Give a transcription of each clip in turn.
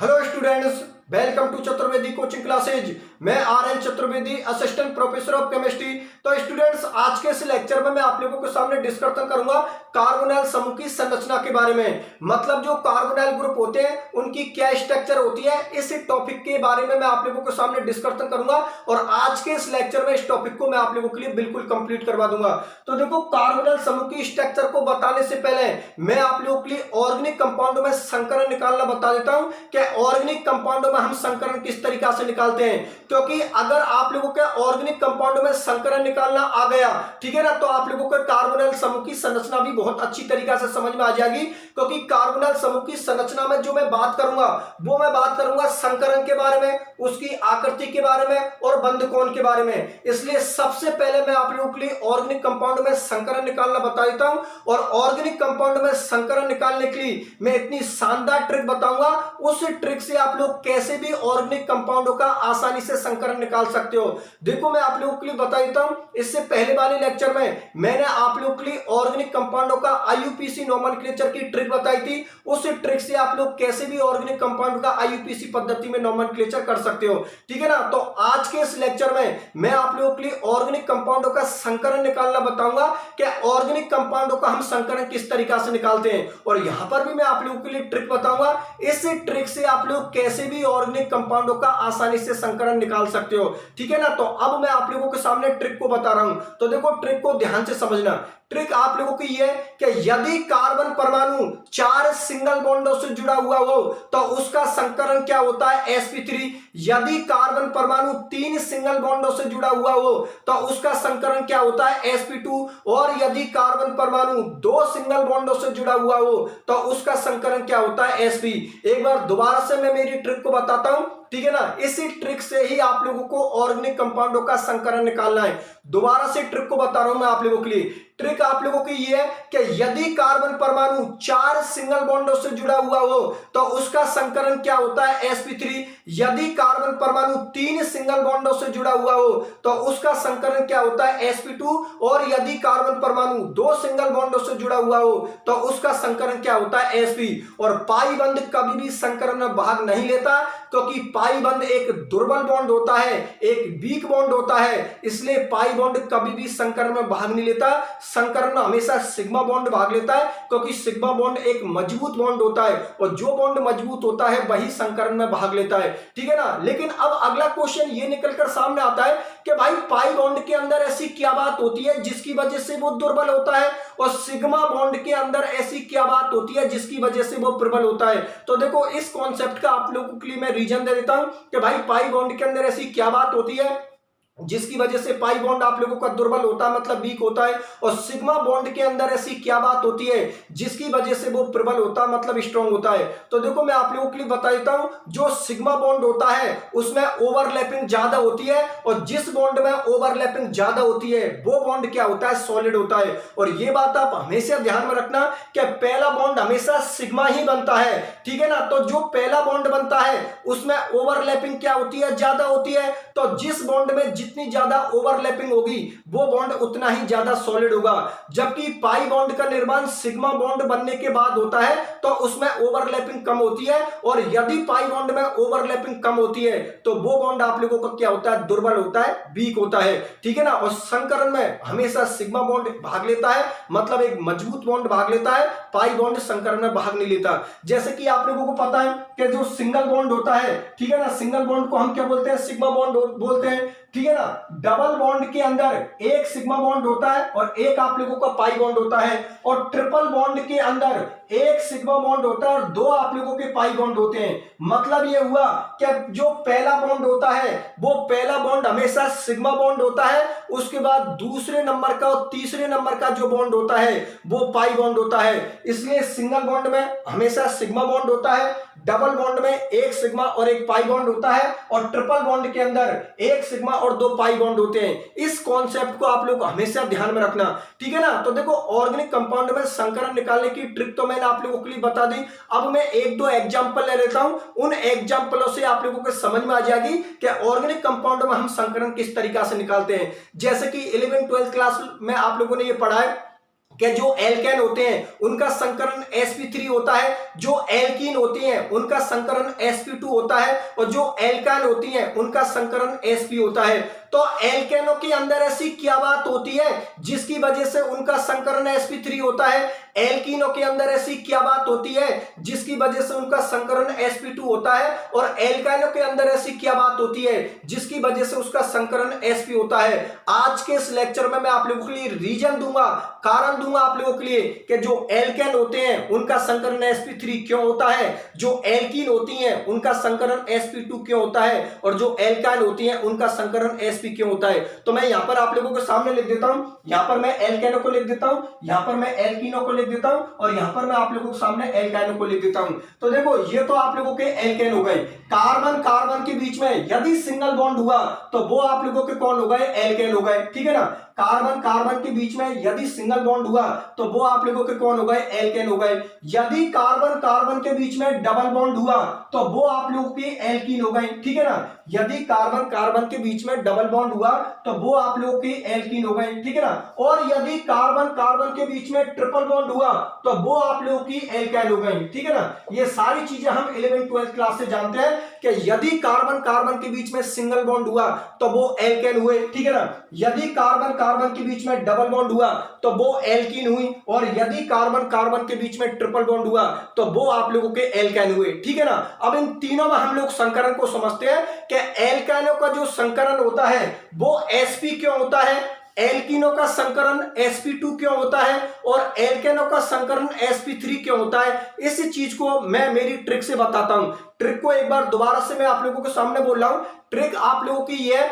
Hello students, welcome to Chaturvedi coaching classes. मैं R N. Chaturvedi, assistant professor of chemistry. तो students, आज के इस लेक्चर में मैं आप लोगों के सामने डिस्कशन करूंगा कार्बोनाइल समूह की संरचना के बारे में। मतलब जो कार्बोनाइल ग्रुप होते हैं उनकी क्या स्ट्रक्चर होती है, इस टॉपिक के बारे में मैं आप लोगों के सामने डिस्कशन करूंगा। और आज के इस लेक्चर में इस टॉपिक को मैं आप लोगों के लिए बिल्कुल कंप्लीट करवा दूंगा। तो देखो, कार्बोनाइल समूह की स्ट्रक्चर को बताने से पहले मैं आप लोगों के लिए ऑर्गेनिक कंपाउंडों में संकरण निकालना बता देता हूं कि ऑर्गेनिक कंपाउंडों में हम संकरण किस तरीका से निकालते हैं। क्योंकि अगर आप लोगों के ऑर्गेनिक कंपाउंडों में संकरण निकालना आ गया, ठीक है ना, तो आप लोगों को कार्बोनाइल समूह की संरचना भी बहुत अच्छी तरीका से समझ में आ जाएगी। क्योंकि कार्बोनाइल समूह की संरचना में जो मैं बात करूंगा वो मैं बात करूंगा संकरण के बारे में, उसकी आकृति के बारे में और बंधकोण के बारे में। इसलिए सबसे पहले मैं आप लोगों के लिए ऑर्गेनिक कंपाउंड में संकरण निकालना बता देता हूं। और ऑर्गेनिक कंपाउंड में संकरण निकालने के लिए मैं इतनी शानदार ट्रिक बताऊंगा, उस ट्रिक से आप लोग कैसे भी ऑर्गेनिक कंपाउंडों का आसानी से संकरण निकाल सकते हो। देखो, मैं आप लोगों के लिए बता देता हूं, इससे पहले वाले लेक्चर में मैंने आप लोगों के लिए ऑर्गेनिक कंपाउंडों का आईयूपीसी नोमेनक्लेचर की ट्रिक बताई थी। उस ट्रिक से आप लोग कैसे भी ऑर्गेनिक कंपाउंड का आईयूपीसी पद्धति में नोमेनक्लेचर कर सकते हो, ठीक है ना। तो आज के इस लेक्चर में मैं आप लोगों के लिए ऑर्गेनिक कंपाउंडों का संकरण निकालना बताऊंगा कि ऑर्गेनिक कंपाउंडों का हम संकरण किस तरीका से निकालते हैं। और यहां पर भी मैं आप लोगों के लिए ट्रिक बताऊंगा, इस ट्रिक से आप लोग कैसे भी ऑर्गेनिक कंपाउंडों का आसानी से संकरण निकाल सकते हो, ठीक है ना। तो अब मैं आप लोगों के सामने ट्रिक को बता रहा हूं, तो देखो ट्रिक को ध्यान से समझना। ट्रिक आप लोगों की ये है कि यदि कार्बन परमाणु 4 सिंगल बॉन्डों से जुड़ा हुआ हो तो उसका संकरण क्या होता है, sp3। यदि कार्बन परमाणु 3 सिंगल बॉन्डों से जुड़ा हुआ हो तो उसका संकरण क्या होता है, sp2। और यदि कार्बन परमाणु 2 सिंगल बॉन्डों से जुड़ा हुआ हो तो उसका संकरण क्या होता है, sp। एक बार दोबारा से मैं मेरी ट्रिक को बताता हूं, ठीक है ना। इसी ट्रिक से ही आप लोगों को ऑर्गेनिक कंपाउंडों का संकरण निकालना है। दोबारा से ट्रिक को बता रहा हूं मैं आप लोगों के लिए। ट्रिक आप लोगों की ये है कि यदि कार्बन परमाणु 4 सिंगल बॉन्डों से जुड़ा हुआ हो तो उसका संकरण क्या होता है, sp3। यदि कार्बन परमाणु 3 सिंगल बॉन्डों से जुड़ा हुआ हो तो उसका संकरण क्या होता है, sp2। और यदि कार्बन परमाणु 2 सिंगल बॉन्डों से जुड़ा हुआ हो तो उसका संकरण क्या होता है, sp। और पाई बंध कभी भी संकरण में भाग नहीं लेता, क्योंकि पाई बंध एक दुर्बल बॉन्ड होता है, एक वीक बॉन्ड होता है। इसलिए पाई बॉन्ड कभी भी संकरण में भाग नहीं लेता। संकरण में हमेशा सिग्मा बॉन्ड भाग लेता है, क्योंकि सिग्मा बॉन्ड एक मजबूत बॉन्ड होता है और जो बॉन्ड मजबूत होता है वही संकरण में भाग लेता है, ठीक है ना। लेकिन अब अगला क्वेश्चन ये निकलकर सामने आता है कि भाई पाई बॉन्ड के अंदर ऐसी क्या बात होती है जिसकी वजह से वो दुर्बल होता है, और सिग्मा बॉन्ड के अंदर ऐसी क्या बात होती है जिसकी वजह से वो प्रबल होता है। तो देखो, इस कॉन्सेप्ट का आप लोगों के लिए मैं रीजन दे देता हूं कि भाई पाई बॉन्ड के अंदर ऐसी क्या बात होती है जिसकी वजह से पाई बॉन्ड आप लोगों का दुर्बल होता है, मतलब वीक होता है। और सिग्मा बॉन्ड के अंदर ऐसी क्या बात होती है जिसकी वजह से वो प्रबल होता है, मतलब स्ट्रॉन्ग होता है। तो देखो, मैं आप लोगों के लिए बता देता हूं, जो सिग्मा बॉन्ड होता है उसमें ओवरलैपिंग ज्यादा होती है, और जिस बॉन्ड में ओवरलैपिंग ज्यादा होती है वो बॉन्ड क्या होता है, सॉलिड होता है। और ये बात आप हमेशा ध्यान में रखना कि पहला बॉन्ड हमेशा सिग्मा ही बनता है, ठीक है ना। तो जो पहला बॉन्ड बनता है उसमें ओवरलैपिंग क्या होती है, ज्यादा होती है। तो जिस बॉन्ड में जितनी ज्यादा ओवरलैपिंग होगी वो बॉन्ड उतना ही ज्यादा सॉलिड होगा। जबकि पाई बॉन्ड का निर्माण सिग्मा बॉन्ड बनने के बाद होता है तो उसमें ओवरलैपिंग कम होती है, और यदि पाई बॉन्ड में ओवरलैपिंग कम होती है तो वो बॉन्ड आप लोगों का क्या होता है, दुर्बल होता है, वीक होता है, ठीक है ना। और संकरण में हमेशा सिग्मा बॉन्ड भाग लेता है, मतलब एक मजबूत बॉन्ड भाग लेता है, पाई बॉन्ड संकरण में भाग नहीं लेता। जैसे कि आप लोगों को पता है कि जो सिंगल बॉन्ड होता है, ठीक है ना, सिंगल बॉन्ड को हम क्या बोलते हैं, सिग्मा बॉन्ड बोलते हैं, ठीक है ना। डबल बॉन्ड के अंदर एक सिग्मा बॉन्ड होता है और एक आप लोगों का पाई बॉन्ड होता है, और ट्रिपल बॉन्ड के अंदर एक सिग्मा बॉन्ड होता है और 2 आप लोगों के पाई बॉन्ड होते हैं। मतलब ये हुआ कि जो पहला बॉन्ड होता है वो पहला बॉन्ड हमेशा सिग्मा बॉन्ड होता है, उसके बाद दूसरे नंबर का और तीसरे नंबर का जो बॉन्ड होता है वो पाई बॉन्ड होता है। इसलिए सिंगल बॉन्ड में हमेशा सिग्मा बॉन्ड होता है, डबल बॉन्ड में एक सिग्मा और एक पाई बॉन्ड होता है, और ट्रिपल बॉन्ड के अंदर एक सिग्मा और 2 पाई बॉन्ड होते हैं। इस कॉन्सेप्ट को आप लोग हमेशा ध्यान में रखना, ठीक है ना। तो देखो, ऑर्गेनिक कंपाउंड में संकरण निकालने की ट्रिक तो मैंने आप लोगों के लिए बता दी। अब मैं 1-2 एग्जांपल ले लेता हूं, उन एग्जांपलों से आप लोगों को समझ में आ जाएगी कि ऑर्गेनिक कंपाउंड में हम संकरण किस तरीका से निकालते हैं। जैसे कि 11th 12th क्लास में आप लोगों ने ये पढ़ा है कि जो एल्केन होते हैं उनका संकरण sp3 होता है, जो एल्कीन होती हैं उनका संकरण sp2 होता है, और जो एल्काइन होती हैं उनका संकरण sp होता है। तो एल्केनों के अंदर ऐसी क्या बात होती है जिसकी वजह से उनका संकरण sp3 होता है, एल्कीनों के अंदर ऐसी क्या बात होती है जिसकी वजह से उनका संकरण sp2 होता है, और एल्काइनों के अंदर ऐसी क्या बात होती है जिसकी वजह से उसका संकरण sp होता है। आज के इस लेक्चर में मैं आप लोगों के लिए रीजन दूंगा, कारण दूंगा आप लोगों के लिए कि जो एल्केन होते हैं उनका संकरण sp3 क्यों होता है, जो एल्कीन होती हैं उनका संकरण sp2 क्यों होता है, और जो एल्काइन होती हैं उनका संकरण sp क्यों होता है। तो मैं यहां पर आप लोगों के सामने लिख देता हूं, यहां पर मैं एल्केनों को लिख देता हूं, यहां पर मैं एल्कीनों को लिख देता हूं, और यहां पर मैं आप लोगों के सामने एल्काइनों को लिख देता हूं। तो देखो ये तो आप लोगों के एल्केन हो गए। कार्बन कार्बन के बीच में यदि सिंगल बॉन्ड हुआ तो वो आप लोगों के कौन हो गए, एल्केन हो गए, ठीक है ना। कार्बन कार्बन के बीच में यदि सिंगल बॉन्ड हुआ तो वो आप लोगों के कौन हो गए, एल्केन हो गए। यदि कार्बन कार्बन के बीच में डबल बॉन्ड हुआ तो वो आप लोगों के एल्कीन हो गए, ठीक है ना। यदि कार्बन कार्बन के बीच में डबल बॉन्ड हुआ तो वो आप लोगों के एल्कीन हो गए, ठीक है ना। और यदि कार्बन कार्बन के बीच में ट्रिपल बॉन्ड हुआ तो वो आप लोगों की एल्काइल हो गई, ठीक है ना। ये सारी चीजें हम 11th 12th क्लास से जानते हैं कि यदि कार्बन कार्बन के बीच में सिंगल बॉन्ड हुआ तो वो एल्केन हुए, ठीक है ना। यदि कार्बन कार्बन के बीच में डबल बॉन्ड हुआ तो वो एल्कीन हुई, और यदि कार्बन कार्बन के बीच में ट्रिपल बॉन्ड हुआ तो वो आप लोगों के एल्काइन हुए, ठीक है ना। अब इन तीनों में हम लोग संकरण को समझते हैं कि एल्काइनों का जो संकरण होता है वो sp क्यों होता है, एल्कीनों का संकरण sp2 क्यों होता है, और एल्केनों का संकरण sp3 क्यों होता है। इस चीज को मैं मेरी ट्रिक से बताता हूं। ट्रिक को एक बार दोबारा से मैं आप लोगों के सामने बोल रहा हूं। ट्रिक आप लोगों की ये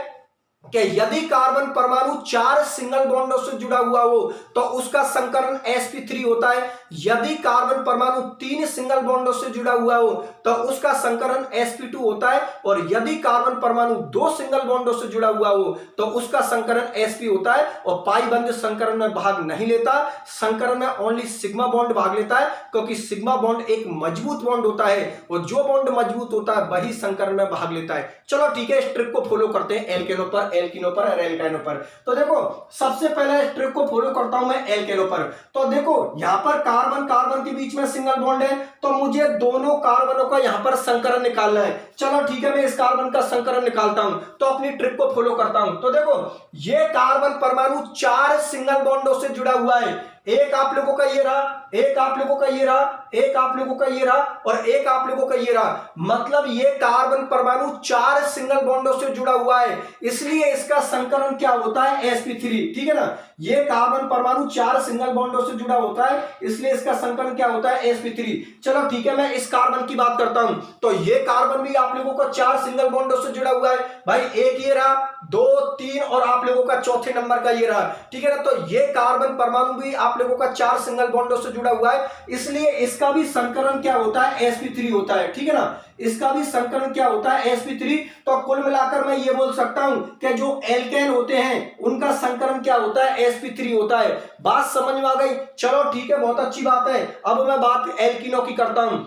कि यदि कार्बन परमाणु 4 सिंगल बॉन्डों से जुड़ा हुआ हो तो उसका संकरण sp3 होता है। यदि कार्बन परमाणु 3 सिंगल बॉन्डों से जुड़ा हुआ हो तो उसका संकरण sp2 होता है, और यदि कार्बन परमाणु 2 सिंगल बॉन्डों से जुड़ा हुआ हो तो उसका संकरण sp होता है। और पाई बंद संकरण में भाग नहीं लेता, संकरण में ओनली सिग्मा बॉन्ड भाग लेता है, क्योंकि सिग्मा बॉन्ड एक मजबूत बॉन्ड होता है, और जो बॉन्ड मजबूत होता है वही संकरण में भाग लेता है। चलो ठीक है, इस ट्रिक को फॉलो करते हैं एल्केनों पर, एल्कीनों पर और एल्काइनों पर। तो देखो सबसे पहले इस ट्रिक को फॉलो करता हूं मैं एल्केनों पर। तो देखो यहां पर कार्बन कार्बन के बीच में सिंगल बॉन्ड है, तो मुझे दोनों कार्बनों का यहां पर संकरण निकालना है। चलो ठीक है, मैं इस कार्बन का संकरण निकालता हूं, तो अपनी ट्रिक को फॉलो करता हूं। तो देखो ये कार्बन परमाणु 4 सिंगल बॉन्डों से जुड़ा हुआ है। एक आप लोगों का ये रहा, एक आप लोगों का ये रहा, एक आप लोगों का ये रहा, और एक आप लोगों का ये रहा। मतलब ये कार्बन परमाणु 4 सिंगल बॉन्डों से जुड़ा हुआ है, इसलिए इसका संकरण क्या होता है, sp3, ठीक है ना। ये कार्बन परमाणु 4 सिंगल बॉन्डों से जुड़ा होता है, इसलिए इसका संकरण क्या होता है, sp3। चलो ठीक है, मैं इस कार्बन की बात करता हूं। तो ये कार्बन भी आप लोगों का 4 सिंगल बॉन्डों से जुड़ा हुआ है भाई। एक ये रहा, 2 3, और आप लोगों का चौथे नंबर का ये रहा, ठीक है ना। तो ये कार्बन परमाणु भी आप लोगों का 4 सिंगल बॉन्डों से जुड़ा हुआ है, इसलिए इसका भी संकरण क्या होता है, sp3 होता है, ठीक है ना। इसका भी संकरण क्या होता है, sp3। तो कुल मिलाकर मैं ये बोल सकता हूं कि जो एल्केन होते हैं उनका संकरण क्या होता है, sp3 होता है। बात समझ में आ गई? चलो ठीक है, बहुत अच्छी बात है। अब मैं बात एल्कीनों की करता हूं।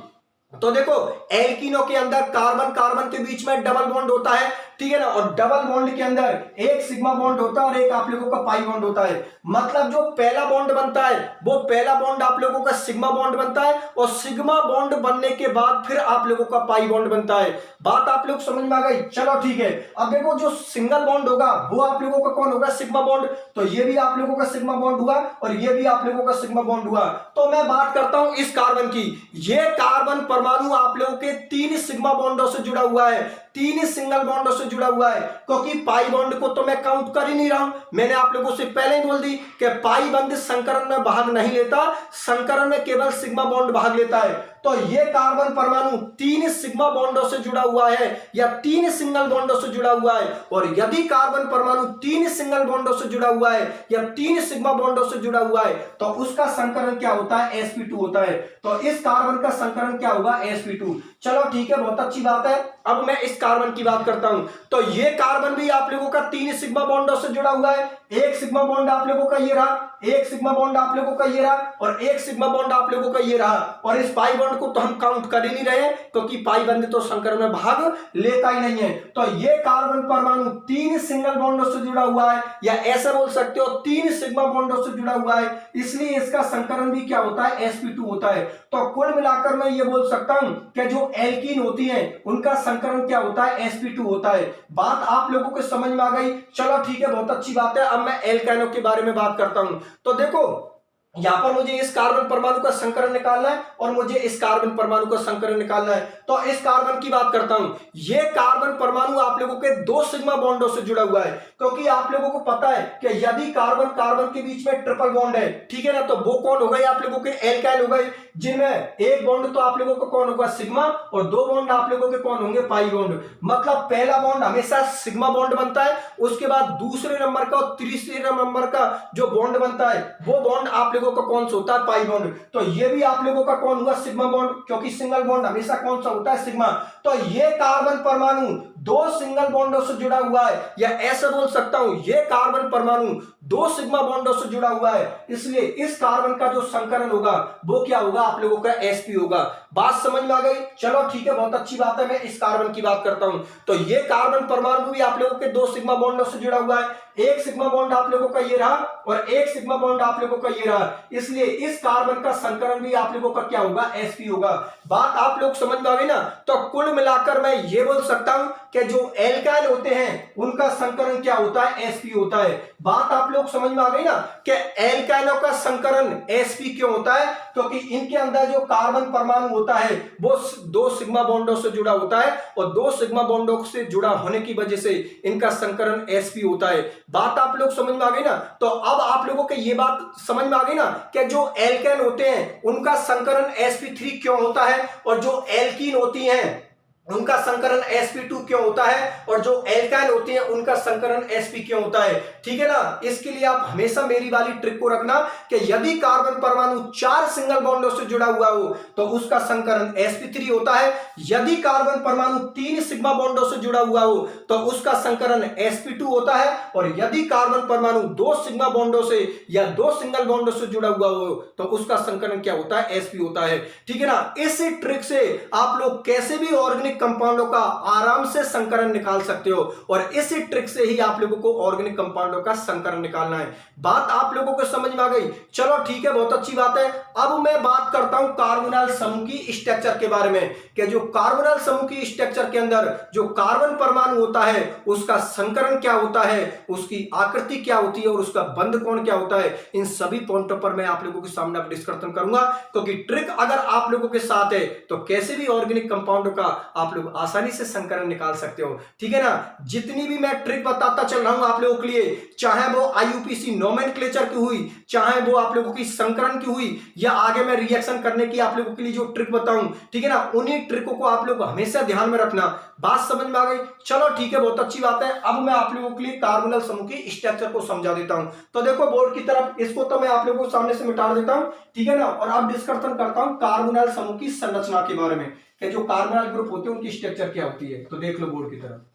तो देखो एल्कीनों के अंदर कार्बन कार्बन के बीच में डबल बॉन्ड होता है, ठीक है ना। और डबल बॉन्ड के अंदर एक सिग्मा बॉन्ड होता है और एक आप लोगों का पाई बॉन्ड होता है। मतलब जो पहला बॉन्ड बनता है वो पहला बॉन्ड आप लोगों का सिग्मा बॉन्ड बनता है, और सिग्मा बॉन्ड बनने के बाद फिर आप लोगों का पाई बॉन्ड बनता है। बात आप लोग समझ में आ गई? चलो ठीक है, अब देखो जो सिंगल बॉन्ड होगा वो आप लोगों का कौन होगा, सिग्मा बॉन्ड। तो ये भी आप लोगों का सिग्मा बॉन्ड हुआ, और ये भी आप लोगों का सिग्मा बॉन्ड हुआ। तो मैं बात करता हूं इस कार्बन की। ये कार्बन परमाणु आप लोगों के 3 सिग्मा बॉन्डों से जुड़ा हुआ है, 3 सिंगल बॉन्डों से जुड़ा हुआ है, क्योंकि पाई बॉन्ड को तो मैं काउंट कर ही नहीं रहा हूं। मैंने आप लोगों से पहले ही बोल दी कि पाई बंद संकरण में भाग नहीं लेता, संकरण में केवल सिग्मा बॉन्ड भाग लेता है। तो ये कार्बन परमाणु 3 सिग्मा बॉन्डों से जुड़ा हुआ है या 3 सिंगल बॉन्डों से जुड़ा हुआ है, और यदि कार्बन परमाणु 3 सिंगल बॉन्डों से जुड़ा हुआ है या 3 सिग्मा बॉन्डों से जुड़ा हुआ है तो उसका संकरण क्या होता है, sp2 होता है। तो इस कार्बन का संकरण क्या होगा, sp2। चलो ठीक है, बहुत अच्छी बात है। अब मैं इस कार्बन की बात करता हूं। तो ये कार्बन भी आप लोगों का 3 सिग्मा बॉन्डों से जुड़ा हुआ है। एक सिग्मा बॉन्ड आप लोगों का ये रहा, एक सिग्मा बॉन्ड आप लोगों का ये रहा, और एक सिग्मा बॉन्ड आप लोगों का ये रहा। और इस पाई बॉन्ड को तो हम काउंट कर ही नहीं रहे, क्योंकि पाई बंद तो संकरण में भाग लेता ही नहीं है। तो ये कार्बन परमाणु 3 सिंगल बॉन्डों से जुड़ा हुआ है, या ऐसे बोल सकते हो 3 सिग्मा बॉन्डों से जुड़ा हुआ है, इसलिए इसका संकरण भी क्या होता है, sp2 होता है। तो कुल मिलाकर मैं ये बोल सकता हूं कि जो एल्कीन होती है उनका संकरण क्या होता है, sp2 होता है। बात आप लोगों को समझ में आ गई? चलो ठीक है, बहुत अच्छी बात है। अब मैं एल्काइनों के बारे में बात करता हूं। तो देखो, यहां पर मुझे इस कार्बन परमाणु का संकरण निकालना है और मुझे इस कार्बन परमाणु का संकरण निकालना है। तो इस कार्बन की बात करता हूं। यह कार्बन परमाणु आप लोगों के 2 सिग्मा बॉन्डों से जुड़ा हुआ है, क्योंकि आप लोगों को पता है कि यदि कार्बन कार्बन के बीच में ट्रिपल बॉन्ड है, ठीक है ना, तो वो कौन हो गए, आप लोगों के एल्काइल हो गए, जिनमें एक बॉन्ड तो आप लोगों को कौन होगा, सिग्मा, और 2 बॉन्ड आप लोगों के कौन होंगे, पाई बॉन्ड। मतलब पहला बॉन्ड हमेशा सिग्मा बॉन्ड बनता है, उसके बाद दूसरे नंबर का और तीसरे नंबर का जो बॉन्ड बनता है वो बॉन्ड आप लोगों का कौन सा होता है, पाई बॉन्ड। तो ये भी आप लोगों का कौन हुआ, सिग्मा बॉन्ड, क्योंकि सिंगल बॉन्ड हमेशा कौन सा होता है, सिग्मा। तो ये कार्बन परमाणु 2 सिंगल बॉन्डों से जुड़ा हुआ है, या ऐसे बोल सकता हूं ये कार्बन परमाणु 2 सिग्मा बॉन्डों से जुड़ा हुआ है, इसलिए इस कार्बन का जो संकरण होगा वो क्या होगा, आप लोगों का sp होगा। बात समझ में आ गई? चलो ठीक है, बहुत अच्छी बात है। मैं इस कार्बन की बात करता हूं। तो ये कार्बन परमाणु भी आप लोगों के 2 सिग्मा बॉन्डों से जुड़ा हुआ है। एक सिग्मा बॉन्ड आप लोगों का ये रहा और एक सिग्मा बॉन्ड आप लोगों का ये रहा, इसलिए इस कार्बन का संकरण भी आप लोगों का क्या होगा, sp होगा। बात आप लोग समझ में आ गई ना? तो कुल मिलाकर मैं ये बोल सकता हूं कि जो एल्काइल होते हैं उनका संकरण क्या होता है, sp होता है। बात आप लोग समझ में आ गई ना कि एल्काइलों का संकरण sp क्यों होता है, क्योंकि इनके अंदर जो कार्बन परमाणु होता है वो 2 सिग्मा बॉन्डों से जुड़ा होता है, और 2 सिग्मा बॉन्डों से जुड़ा होने की वजह से इनका संकरण sp होता है। बात आप लोग समझ में आ गई ना? तो अब आप लोगों को यह बात समझ में आ गई ना कि जो एल्केन होते हैं उनका संकरण sp3 क्यों होता है, और जो एल्कीन होती हैं उनका संकरण sp2 क्यों होता है, और जो एल्काइल होती है उनका संकरण sp क्यों होता है। ठीक है ना? इसके लिए आप हमेशा मेरी वाली ट्रिक को रखना कि यदि कार्बन परमाणु 4 सिंगल बॉन्डों से जुड़ा हुआ हो तो उसका संकरण sp3 होता है। यदि कार्बन परमाणु 3 सिग्मा बॉन्डों से जुड़ा हुआ हो तो उसका संकरण sp2 होता है, और यदि कार्बन परमाणु 2 सिग्मा बॉन्डों से या 2 सिंगल बॉन्डों से जुड़ा हुआ हो तो उसका संकरण क्या होता है, sp होता है। ठीक है ना? इस ट्रिक से आप लोग कैसे भी ऑर्गेनिक कंपाउंडों का आराम से संकरण निकाल सकते हो, और इसी ट्रिक से ही आप लोगों को ऑर्गेनिक कंपाउंडों का संकरण निकालना है। बात आप लोगों को समझ में आ गई? चलो ठीक है, बहुत अच्छी बात है। अब मैं बात करता हूं कार्बोनाइल समूह की स्ट्रक्चर के बारे में, कि जो कार्बोनाइल समूह की स्ट्रक्चर के अंदर जो कार्बन परमाणु होता है उसका संकरण क्या होता है, उसकी आकृति क्या होती है, और उसका बंध कोण क्या होता है। इन सभी पॉइंटों पर मैं आप लोगों के सामने अब डिस्कशन करूंगा, क्योंकि ट्रिक अगर आप लोगों के साथ है तो कैसे भी ऑर्गेनिक कंपाउंडों का आप लोग आसानी से संकरण निकाल सकते हो। ठीक है ना? जितनी भी मैं ट्रिक बताता चल रहा हूं आप लोगों के लिए, चाहे वो आईयूपीएसी नोमेनक्लेचर की हुई, चाहे वो आप लोगों की संकरण की हुई, या आगे मैं रिएक्शन करने की आप लोगों के लिए जो ट्रिक बताऊं, ठीक है ना, उन्हीं ट्रिकों को आप लोग हमेशा ध्यान में रखना। बात समझ में आ गई? चलो ठीक है, बहुत अच्छी बात है। अब मैं आप लोगों के लिए कार्बोनाइल समूह की स्ट्रक्चर को समझा देता हूं। तो देखो बोर्ड की तरफ, इसको तो मैं आप लोगों को सामने से मिटा देता हूं, ठीक है ना, और अब डिस्कशन करता हूं कार्बोनाइल समूह की संरचना के बारे में, कि जो कार्बोनाइल ग्रुप होते हैं उनकी स्ट्रक्चर क्या होती है। तो देख लो बोर्ड की तरफ।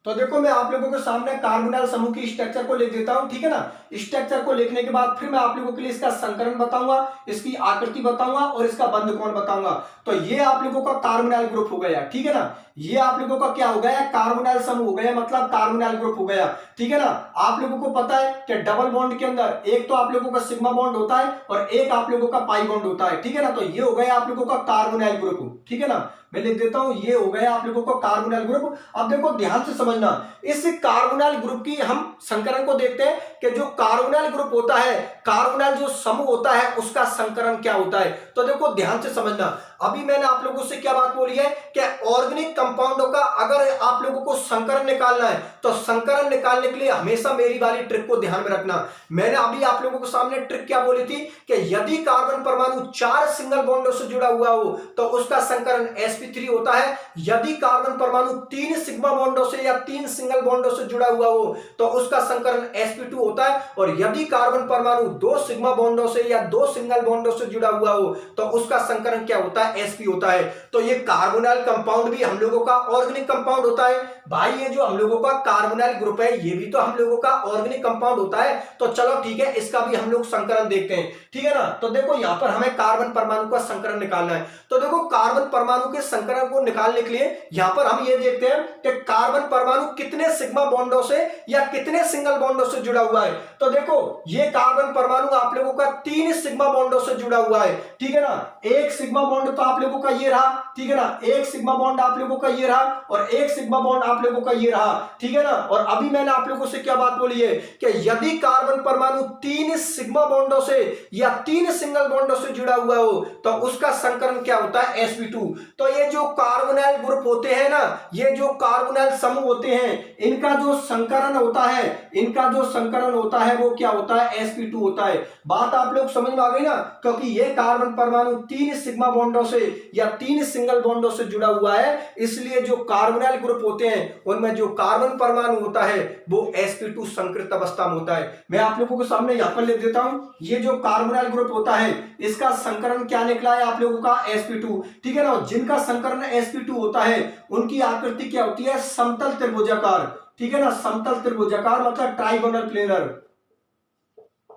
तो देखो मैं आप लोगों के सामने कार्बोनाइल समूह की स्ट्रक्चर को लिख देता हूं, ठीक है ना। स्ट्रक्चर को लिखने के बाद फिर मैं आप लोगों के लिए इसका संकरण बताऊंगा, इसकी आकृति बताऊंगा और इसका बंध कोण बताऊंगा। तो ये आप लोगों का कार्बोनाइल ग्रुप हो गया, ठीक है ना। ये आप लोगों का क्या हो गया, कार्बोनाइल समूह हो गया, मतलब कार्बोनाइल ग्रुप हो गया, ठीक है ना। आप लोगों को पता है कि डबल बॉन्ड के अंदर एक तो आप लोगों का सिग्मा बॉन्ड होता है और एक आप लोगों का पाई बॉन्ड होता है, ठीक है ना। तो ये हो गया आप लोगों का कार्बोनाइल ग्रुप, ठीक है ना। मैं लिख देता हूं, ये हो गया आप लोगों का कार्बोनाइल ग्रुप। अब देखो ध्यान से समझना, इस कार्बोनाइल ग्रुप की हम संकरण को देखते हैं कि जो कार्बोनाइल ग्रुप होता है, कार्बोनाइल जो समूह होता है उसका संकरण क्या होता है। तो देखो ध्यान से समझना, अभी मैंने आप लोगों से क्या बात बोली है कि ऑर्गेनिक कंपाउंडों का अगर आप लोगों को संकरण निकालना है तो संकरण निकालने के लिए हमेशा मेरी वाली ट्रिक को ध्यान में रखना। मैंने अभी आप लोगों के सामने ट्रिक क्या बोली थी कि यदि कार्बन परमाणु 4 सिंगल बॉन्डों से जुड़ा हुआ हो तो उसका संकरण sp3 होता है। यदि कार्बन परमाणु 3 सिग्मा बॉन्डों से या 3 सिंगल बॉन्डों से जुड़ा हुआ हो तो उसका संकरण sp2 होता है। और यदि कार्बन परमाणु 2 सिग्मा बॉन्डों से या 2 सिंगल बॉन्डों से जुड़ा हुआ हो तो उसका संकरण क्या होता है, sp होता है। तो ये कार्बोनाइल कंपाउंड भी हम लोगों का ऑर्गेनिक कंपाउंड होता है भाई। ये जो हम लोगों का कार्बोनाइल ग्रुप है ये भी तो हम लोगों का ऑर्गेनिक कंपाउंड होता है। तो चलो ठीक है, इसका भी हम लोग संकरण देखते हैं, ठीक है ना। तो देखो यहां पर हमें कार्बन परमाणु का संकरण निकालना है। तो देखो कार्बन परमाणु के संकरण को निकालने के लिए यहां पर हम ये देखते हैं कि कार्बन परमाणु कितने सिग्मा बॉन्डों से या कितने सिंगल बॉन्डों से जुड़ा हुआ है। तो देखो ये कार्बन परमाणु आप लोगों का 3 सिग्मा बॉन्डों से जुड़ा हुआ है, ठीक है ना। एक सिग्मा बॉन्ड तो आप लोगों का ये रहा, ठीक है ना। एक सिग्मा बॉन्ड आप लोगों का ये रहा और एक सिग्मा बॉन्ड आप लोगों का ये रहा, ठीक है ना। और अभी मैंने आप लोगों से क्या बात बोली है कि यदि कार्बन परमाणु 3 सिग्मा बॉन्डों से या 3 सिंगल बॉन्डों से जुड़ा हुआ हो तो उसका संकरण क्या होता है, sp2। तो ये जो कार्बोनाइल ग्रुप होते हैं ना, ये जो कार्बोनाइल समूह होते हैं, इनका जो संकरण होता है, इनका जो संकरण होता है वो क्या होता है, sp2 होता है। बात आप लोग समझ में आ गई ना, क्योंकि ये कार्बन परमाणु 3 सिग्मा बॉन्डों से या 3 सिंगल बॉन्डों से जुड़ा हुआ है, इसलिए जो कार्बोनाइल ग्रुप होते हैं उनमें जो कार्बन परमाणु होता है वो sp2 संकृत अवस्था में होता है। मैं आप लोगों के सामने यहां पर लिख देता हूं, ये जो कार्बोनाइल ग्रुप होता है इसका संकरण क्या निकला है आप लोगों का, sp2, ठीक है ना। जिनका संकरण sp2 होता है उनकी आकृति क्या होती है, समतल त्रिभुजाकार, ठीक है ना। समतल त्रिभुजाकार मतलब ट्राइगोनल प्लेनर,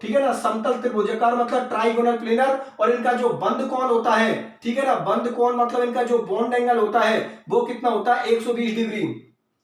ठीक है ना। समतल त्रिभुजाकार मतलब ट्राइगोनल प्लेनर। और इनका जो बंद कोण होता है, ठीक है ना, बंद कोण मतलब इनका जो बॉन्ड एंगल होता है वो कितना होता है, 120 डिग्री।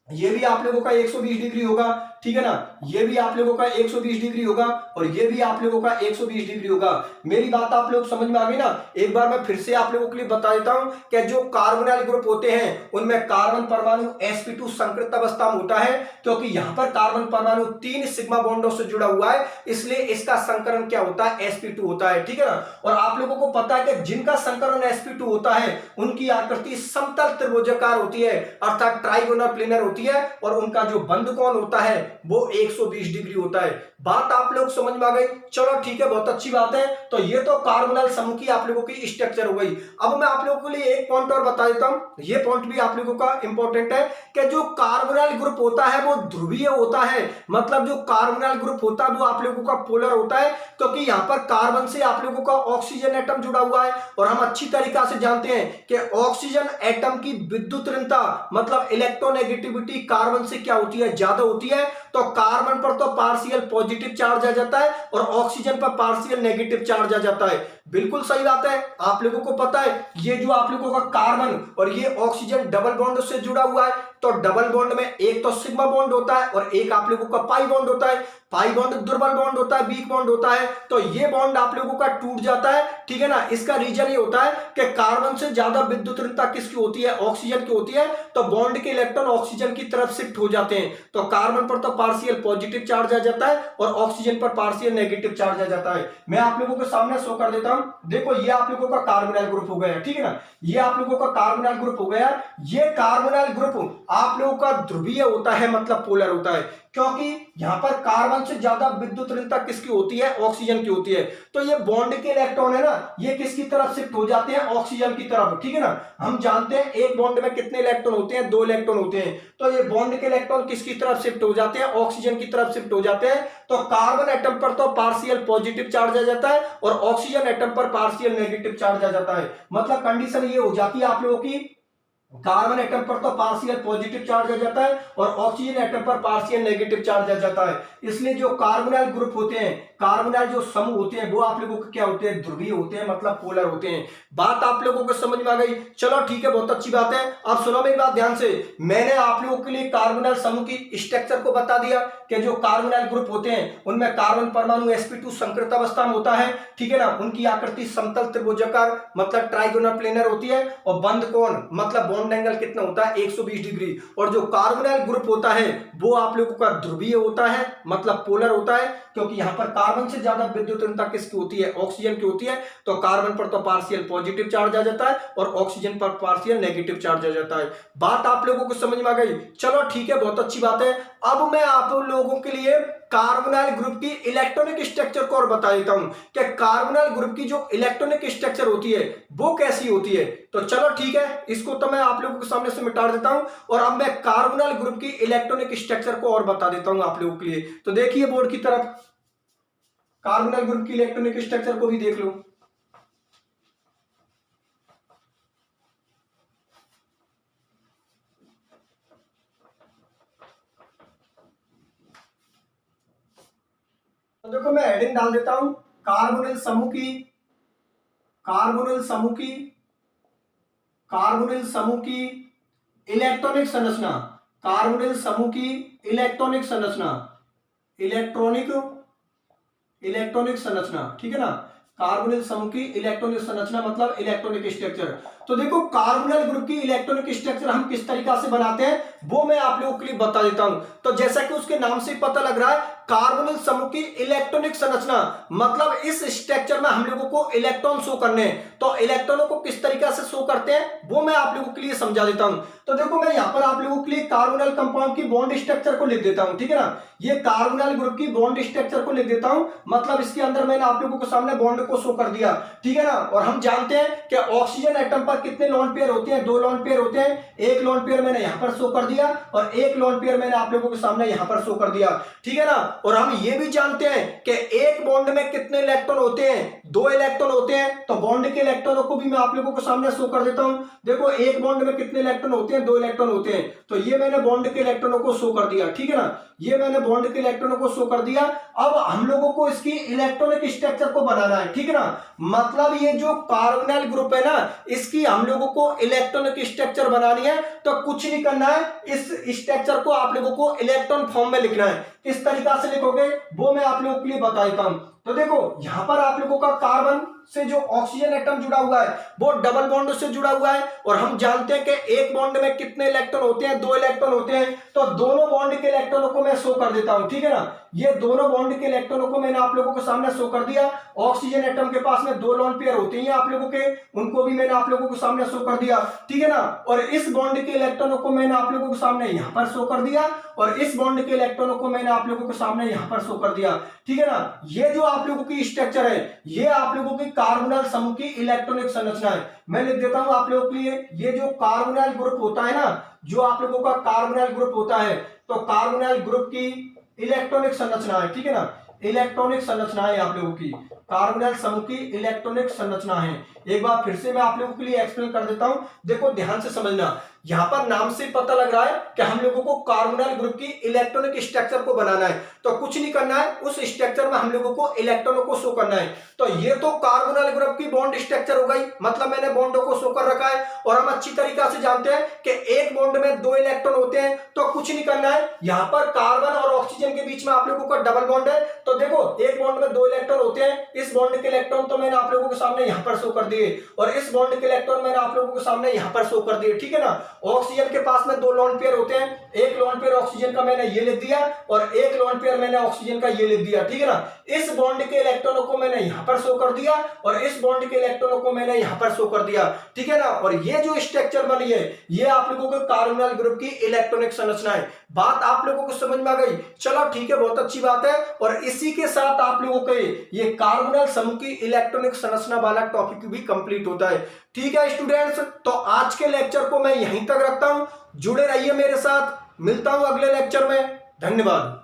ये भी आप लोगों का 120 डिग्री होगा, ठीक है ना। ये भी आप लोगों का 120 डिग्री होगा और ये भी आप लोगों का 120 डिग्री होगा। मेरी बात आप लोग समझ में आ गई ना। एक बार मैं फिर से आप लोगों के लिए बता देता हूं कि जो कार्बोनाइल ग्रुप होते हैं उनमें कार्बन परमाणु sp2 संकृत अवस्था में होता है, क्योंकि यहां पर कार्बन परमाणु 3 सिग्मा बॉन्डों से जुड़ा हुआ है, इसलिए इसका संकरण क्या होता है, sp2 होता है, ठीक है ना। और आप लोगों को पता है कि जिनका संकरण sp2 होता है उनकी आकृति समतल त्रिभुजाकार होती है, अर्थात ट्राइगोनल प्लेनर होती है, और उनका जो बंद कोण होता है वो 120 डिग्री होता है। बात आप लोग समझ में आ गई, चलो ठीक है, बहुत अच्छी बात है। तो ये तो कार्बोनाइल समूह की आप लोगों की स्ट्रक्चर हो गई। अब मैं आप लोगों के लिए एक पॉइंट और बता देता हूं, ये पॉइंट भी आप लोगों का इंपॉर्टेंट है कि जो कार्बोनाइल ग्रुप होता है वो ध्रुवीय होता है। मतलब जो कार्बोनाइल ग्रुप होता है वो आप लोगों का पोलर होता है, क्योंकि यहां पर कार्बन से आप लोगों का ऑक्सीजन एटम जुड़ा हुआ है। और हम अच्छी तरीका से जानते हैं कि ऑक्सीजन एटम की विद्युत ऋणता मतलब इलेक्ट्रोनेगेटिविटी कार्बन से क्या होती है, ज्यादा होती है। तो कार्बन पर तो पार्शियल पॉजिटिव चार्ज आ जाता है और ऑक्सीजन पर पार्शियल नेगेटिव चार्ज आ जाता है। बिल्कुल सही बात है, आप लोगों को पता है ये जो आप लोगों का कार्बन और ये ऑक्सीजन डबल बॉन्ड से जुड़ा हुआ है। तो डबल बॉन्ड में एक तो सिग्मा बॉन्ड होता है और एक आप लोगों का पाई बॉन्ड होता है। पाई बॉन्ड दुर्बल बॉन्ड होता है, वीक बॉन्ड होता है। तो ये बॉन्ड आप लोगों का टूट जाता है, ठीक है ना। इसका रीजन ये होता है कि कार्बन से ज्यादा विद्युत ऋणता किसकी होती है, ऑक्सीजन की होती है। तो बॉन्ड के इलेक्ट्रॉन ऑक्सीजन की तरफ शिफ्ट हो जाते हैं। तो कार्बन पर तो पार्शियल पॉजिटिव चार्ज आ जाता है और ऑक्सीजन पर पार्शियल नेगेटिव चार्ज आ जाता है। मैं आप लोगों के सामने शो कर देता हूं, देखो ये आप लोगों का कार्बोनाइल ग्रुप हो गया, ठीक है ना। ये आप लोगों का कार्बोनाइल ग्रुप हो गया। ये कार्बोनाइल ग्रुप आप लोगों का ध्रुवीय होता है, मतलब पोलर होता है, क्योंकि यहां पर कार्बन से ज्यादा विद्युत ऋणता किसकी होती है, ऑक्सीजन की होती है। तो ये बॉन्ड के इलेक्ट्रॉन है ना, ये किसकी तरफ शिफ्ट हो जाते हैं, ऑक्सीजन की तरफ, ठीक है ना। हम जानते हैं एक बॉन्ड में कितने इलेक्ट्रॉन होते हैं, 2 इलेक्ट्रॉन होते हैं। तो ये बॉन्ड के इलेक्ट्रॉन किसकी तरफ शिफ्ट हो जाते हैं, ऑक्सीजन की तरफ शिफ्ट हो जाते हैं। तो कार्बन एटम पर तो पार्शियल पॉजिटिव चार्ज आ जाता है और ऑक्सीजन एटम पर पार्शियल नेगेटिव चार्ज आ जाता है। मतलब कंडीशन ये हो जाती है आप लोगों की, कार्बन एटम पर तो पार्शियल पॉजिटिव चार्ज आ जाता है और ऑक्सीजन एटम पर पार्शियल नेगेटिव चार्ज आ जाता है। इसलिए जो कार्बोनाइल ग्रुप होते हैं, कार्बोनाइल जो समूह होते हैं, वो आप लोगों को क्या होते हैं, ध्रुवीय होते हैं, मतलब पोलर होते हैं। बात आप लोगों को समझ में आ गई, चलो ठीक है, बहुत अच्छी बात है। अब सुनो मेरी बात ध्यान से, मैंने आप लोगों के लिए कार्बोनाइल समूह की स्ट्रक्चर को बता दिया कि जो कार्बोनाइल ग्रुप होते हैं उनमें कार्बन परमाणु sp2 संकृत अवस्था में होता है, ठीक है ना। उनकी आकृति समतल त्रिभुजाकार मतलब ट्राइगोनल प्लेनर होती है और बंद कोण मतलब बॉन्ड एंगल कितना होता है 120 डिग्री। और जो कार्बोनाइल ग्रुप होता है वो आप लोगों का ध्रुवीय होता है, मतलब पोलर होता है, क्योंकि यहाँ पर कार्बन से ज्यादा विद्युत ऋणता किसकी होती है, ऑक्सीजन की होती है। तो कार्बन पर तो पार्शियल पॉजिटिव चार्ज आ जाता है और ऑक्सीजन पर पार्शियल नेगेटिव चार्ज आ जाता है। बात आप लोगों को समझ में आ गई? चलो ठीक है, बहुत अच्छी बात है। अब मैं आप लोगों के लिए कार्बोनाइल ग्रुप की इलेक्ट्रॉनिक स्ट्रक्चर को और बता देता हूं कि कार्बोनाइल ग्रुप की जो इलेक्ट्रॉनिक स्ट्रक्चर होती है वो कैसी होती है। तो चलो ठीक है, इसको तो मैं आप लोगों के सामने से मिटा देता हूं और अब मैं कार्बोनाइल ग्रुप की इलेक्ट्रॉनिक स्ट्रक्चर को और बता देता हूं आप लोगों के लिए। तो देखिए बोर्ड की तरफ, कार्बोनाइल ग्रुप की इलेक्ट्रॉनिक स्ट्रक्चर को भी देख लो। तो देखो मैं हेडिंग डाल देता हूं, कार्बोनिल समूह की इलेक्ट्रॉनिक संरचना, कार्बोनिल समूह की इलेक्ट्रॉनिक संरचना, ठीक है ना। कार्बोनिल समूह की इलेक्ट्रॉनिक संरचना मतलब इलेक्ट्रॉनिक स्ट्रक्चर। तो देखो कार्बोनाइल ग्रुप की इलेक्ट्रॉनिक स्ट्रक्चर हम किस तरीका से बनाते हैं वो मैं आप लोगों के लिए बता देता हूं। तो जैसा कि उसके नाम से पता लग रहा है, कार्बोनिल समूह की इलेक्ट्रॉनिक संरचना मतलब इस स्ट्रक्चर में हम लोगों को इलेक्ट्रॉन शो करने हैं। तो इलेक्ट्रॉनों को किस तरीका से शो करते हैं वो मैं आप लोगों के लिए समझा देता हूं। तो देखो मैं यहां पर आप लोगों के लिए कार्बोनाइल कंपाउंड की बॉन्ड स्ट्रक्चर को लिख देता हूं, ठीक है ना। ये कार्बोनाइल ग्रुप की बॉन्ड स्ट्रक्चर को लिख देता हूं, मतलब इसके अंदर मैंने आप लोगों के सामने बॉन्ड को शो कर दिया, ठीक है ना। और हम जानते हैं कि ऑक्सीजन एटम पर कितने लोन पेयर होते हैं, 2 लोन पेयर होते हैं। एक लोन पेयर मैंने यहां पर शो कर दिया और एक लोन पेयर मैंने आप लोगों के सामने यहां पर शो कर दिया, ठीक है ना। और हम ये भी जानते हैं कि एक बॉन्ड में कितने इलेक्ट्रॉन होते हैं, 2 इलेक्ट्रॉन होते हैं। तो बॉन्ड के इलेक्ट्रॉनों को भी मैं आप लोगों के सामने शो कर देता हूं। देखो एक बॉन्ड में कितने इलेक्ट्रॉन होते हैं, 2 इलेक्ट्रॉन होते हैं। तो ये मैंने बॉन्ड के इलेक्ट्रॉनों को शो कर दिया, ठीक है ना। ये मैंने बॉन्ड के इलेक्ट्रॉनों को शो कर दिया। अब हम लोगों को इसकी इलेक्ट्रॉनिक स्ट्रक्चर को बनाना है, ठीक है ना। मतलब ये जो कार्बोनाइल ग्रुप है ना, इसकी हम लोगों को इलेक्ट्रॉनिक स्ट्रक्चर बनानी है। तो कुछ नहीं करना है, इस स्ट्रक्चर को आप लोगों को इलेक्ट्रॉन फॉर्म में लिखना है। किस तरीका से लिखोगे वो मैं आप लोगों के लिए बता देता हूं। तो देखो यहां पर आप लोगों का कार्बन से जो ऑक्सीजन एटम जुड़ा हुआ है वो डबल बॉन्ड से जुड़ा हुआ है। और हम जानते हैं कि एक बॉन्ड में कितने इलेक्ट्रॉन होते हैं, 2 इलेक्ट्रॉन होते हैं। तो दोनों बॉन्ड के इलेक्ट्रॉनों को मैं शो कर देता हूं, ठीक है ना। ये दोनों बॉन्ड के इलेक्ट्रॉनों को मैंने आप लोगों के सामने शो कर दिया। ऑक्सीजन एटम के पास में 2 लोन पेयर होते हैं आप लोगों के, उनको भी मैंने आप लोगों के सामने शो कर दिया, ठीक है ना। और इस बॉन्ड के इलेक्ट्रॉनों को मैंने आप लोगों के सामने यहां पर शो कर दिया और इस बॉन्ड के इलेक्ट्रॉनों को मैंने आप लोगों के सामने यहां पर शो कर दिया, ठीक है ना। ये जो आप लोगों की स्ट्रक्चर है ये आप लोगों की कार्बोनाइल समूह की इलेक्ट्रॉनिक संरचना है। मैं लिख देता हूं आप लोगों के लिए, ये जो कार्बोनाइल ग्रुप होता है ना, जो आप लोगों का कार्बोनाइल ग्रुप होता है, तो कार्बोनाइल ग्रुप की इलेक्ट्रॉनिक संरचना है, ठीक है ना। इलेक्ट्रॉनिक संरचना है आप लोगों की, कार्बोनाइल समूह की इलेक्ट्रॉनिक संरचना है। एक बार फिर से मैं आप लोगों के लिए एक्सप्लेन कर देता हूं, देखो ध्यान से समझना। यहां पर नाम से पता लग रहा है कि हम लोगों को कार्बोनाइल ग्रुप की इलेक्ट्रॉनिक स्ट्रक्चर को बनाना है। तो कुछ नहीं करना है, उस स्ट्रक्चर में हम लोगों को इलेक्ट्रॉनों को शो करना है। तो ये तो कार्बोनाइल ग्रुप की बॉन्ड स्ट्रक्चर हो गई, मतलब मैंने बॉन्डों को शो कर रखा है। और हम अच्छी तरीका से जानते हैं कि एक बॉन्ड में 2 इलेक्ट्रॉन होते हैं। तो कुछ नहीं करना है, यहां पर कार्बन और ऑक्सीजन के बीच में आप लोगों का डबल बॉन्ड है। तो देखो एक बॉन्ड में 2 इलेक्ट्रॉन होते हैं, इस बॉन्ड के इलेक्ट्रॉन तो मैंने आप लोगों के सामने यहां पर शो कर दिए और इस बॉन्ड के इलेक्ट्रॉन मैंने आप लोगों के सामने यहां पर शो कर दिए, ठीक है ना। ऑक्सीजन के पास में 2 लोन पेयर होते हैं, एक लोन पेयर ऑक्सीजन का मैंने ये लिख दिया और एक लोन पेयर मैंने ऑक्सीजन का ये लिख दिया, ठीक है ना। इस बॉन्ड के इलेक्ट्रॉनों को मैंने यहां पर शो कर दिया और इस बॉन्ड के इलेक्ट्रॉनों को मैंने यहां पर शो कर दिया, ठीक है ना। और ये जो स्ट्रक्चर बनी है ये आप लोगों के कार्बोनाइल ग्रुप की इलेक्ट्रॉनिक संरचना है। बात आप लोगों को समझ में आ गई? चलो ठीक है, बहुत अच्छी बात है। और इसी के साथ आप लोगों के ये कार्बोनाइल समूह की इलेक्ट्रॉनिक संरचना वाला टॉपिक भी कंप्लीट होता है, ठीक है स्टूडेंट्स। तो आज के लेक्चर को मैं यहीं तक रखता हूं, जुड़े रहिए मेरे साथ, मिलता हूं अगले लेक्चर में। धन्यवाद।